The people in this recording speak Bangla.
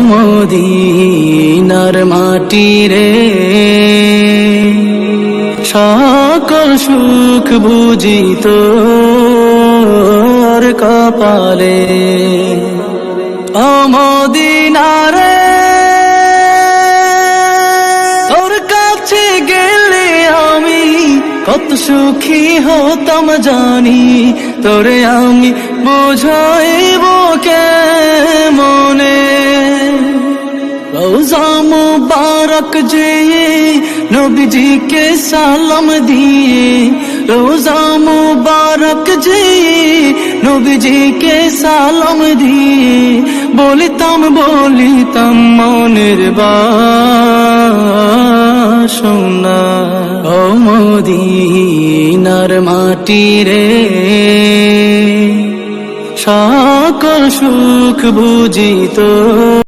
মদিনার মাটি রে, সকল সুখ বুঝি তোর কপালে। ও মদিনা রে, তোর কাছে গেলে আমি কত সুখী হতাম জানি, তোরে আমি বুঝাইব কেমনে। রওজা মুবারক যেয়ে নবীজিকে সালাম দিয়ে, রওজা মুবারক যেয়ে নবীজিকে সালাম দিয়ে, বলিতাম মনের বাসনা। ও মদিনার মাটি রে, সকল সুখ বুঝি তোর।